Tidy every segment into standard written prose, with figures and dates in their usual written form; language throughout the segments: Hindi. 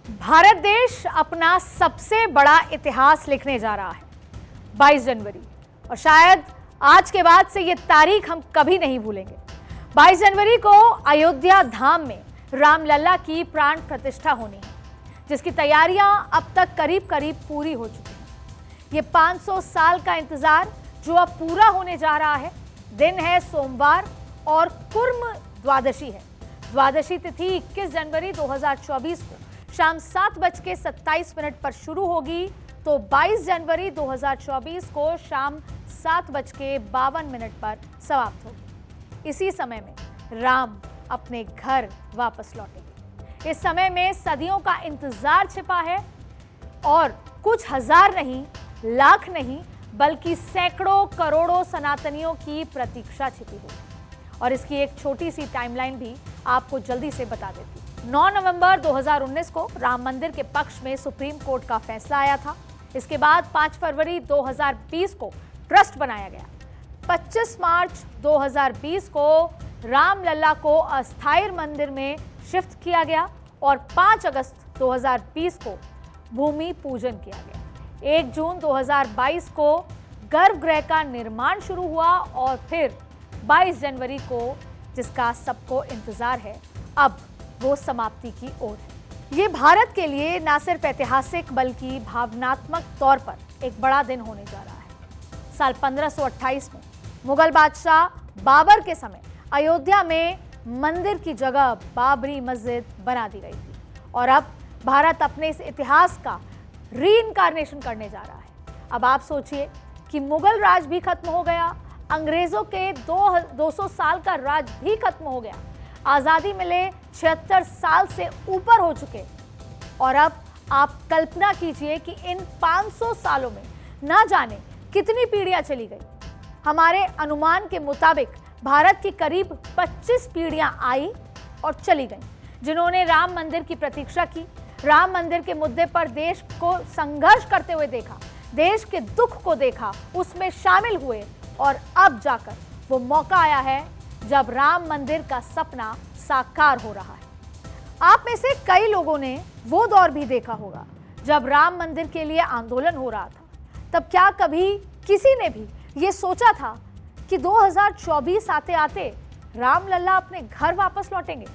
भारत देश अपना सबसे बड़ा इतिहास लिखने जा रहा है 22 जनवरी, और शायद आज के बाद से ये तारीख हम कभी नहीं भूलेंगे। 22 जनवरी को अयोध्या धाम में रामलला की प्राण प्रतिष्ठा होनी है, जिसकी तैयारियां अब तक करीब करीब पूरी हो चुकी हैं। ये 500 साल का इंतजार जो अब पूरा होने जा रहा है। दिन है सोमवार और कुर्म द्वादशी है। द्वादशी तिथि 21 जनवरी 2024 को शाम 7:27 पर शुरू होगी, तो 22 जनवरी 2024 को शाम 7:52 पर समाप्त होगी। इसी समय में राम अपने घर वापस लौटेंगे। इस समय में सदियों का इंतजार छिपा है और कुछ हजार नहीं, लाख नहीं, बल्कि सैकड़ों करोड़ों सनातनियों की प्रतीक्षा छिपी हुई है। और इसकी एक छोटी सी टाइमलाइन भी आपको जल्दी से बता देती हूं। 9 नवंबर 2019 को राम मंदिर के पक्ष में सुप्रीम कोर्ट का फैसला आया था। इसके बाद 5 फरवरी 2020 को ट्रस्ट बनाया गया। 25 मार्च 2020 को रामलला को अस्थायी मंदिर में शिफ्ट किया गया और 5 अगस्त 2020 को भूमि पूजन किया गया। 1 जून 2022 को गर्भगृह का निर्माण शुरू हुआ और फिर 22 जनवरी को, जिसका सबको इंतजार है, अब वो समाप्ति की ओर है। ये भारत के लिए ना सिर्फ ऐतिहासिक बल्कि भावनात्मक तौर पर एक बड़ा दिन होने जा रहा है। साल 1528 में मुगल बादशाह बाबर के समय अयोध्या में मंदिर की जगह बाबरी मस्जिद बना दी गई थी, और अब भारत अपने इस इतिहास का रीइंकार्नेशन करने जा रहा है। अब आप सोचिए कि मुगल राज भी खत्म हो गया, अंग्रेजों के 200 साल का राज भी खत्म हो गया, आजादी मिले 76 साल से ऊपर हो चुके, और अब आप कल्पना कीजिए कि इन 500 सालों में ना जाने कितनी पीढ़ियां चली गई। हमारे अनुमान के मुताबिक भारत की करीब 25 पीढ़ियां आई और चली गईं, जिन्होंने राम मंदिर की प्रतीक्षा की, राम मंदिर के मुद्दे पर देश को संघर्ष करते हुए देखा, देश के दुख को देखा, उसमें शामिल हुए, और अब जाकर वो मौका आया है जब राम मंदिर का सपना साकार हो रहा है। आप में से कई लोगों ने वो दौर भी देखा होगा जब राम मंदिर के लिए आंदोलन हो रहा था। तब क्या कभी किसी ने भी ये सोचा था कि 2024 आते आते रामलला अपने घर वापस लौटेंगे?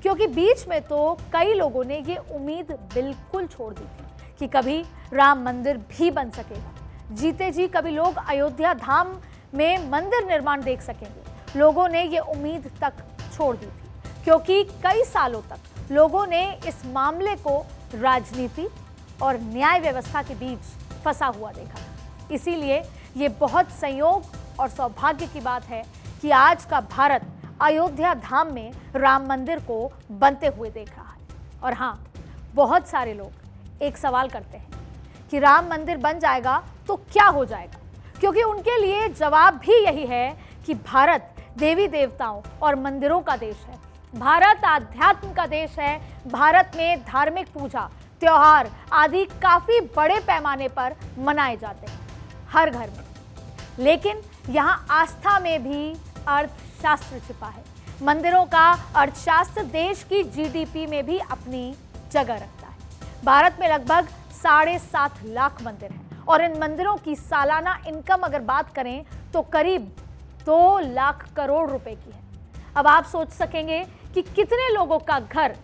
क्योंकि बीच में तो कई लोगों ने ये उम्मीद बिल्कुल छोड़ दी थी कि कभी राम मंदिर भी बन सकेगा। जीते जी कभी लोग अयोध्या धाम में मंदिर निर्माण देख सकेंगे। लोगों ने ये उम्मीद तक छोड़ दी थी, क्योंकि कई सालों तक लोगों ने इस मामले को राजनीति और न्याय व्यवस्था के बीच फंसा हुआ देखा। इसीलिए ये बहुत संयोग और सौभाग्य की बात है कि आज का भारत अयोध्या धाम में राम मंदिर को बनते हुए देख रहा है। और हाँ, बहुत सारे लोग एक सवाल करते हैं कि राम मंदिर बन जाएगा तो क्या हो जाएगा, क्योंकि उनके लिए जवाब भी यही है कि भारत देवी देवताओं और मंदिरों का देश है, भारत आध्यात्म का देश है। भारत में धार्मिक पूजा, त्योहार आदि काफी बड़े पैमाने पर मनाए जाते हैं, हर घर में। लेकिन यहाँ आस्था में भी अर्थशास्त्र छिपा है। मंदिरों का अर्थशास्त्र देश की जीडीपी में भी अपनी जगह रखता है। भारत में लगभग 7.5 लाख मंदिर हैं, और इन मंदिरों की सालाना इनकम अगर बात करें तो करीब 2 लाख करोड़ रुपए की है। अब आप सोच सकेंगे कि कितने लोगों का घर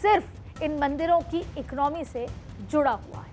सिर्फ इन मंदिरों की इकोनॉमी से जुड़ा हुआ है।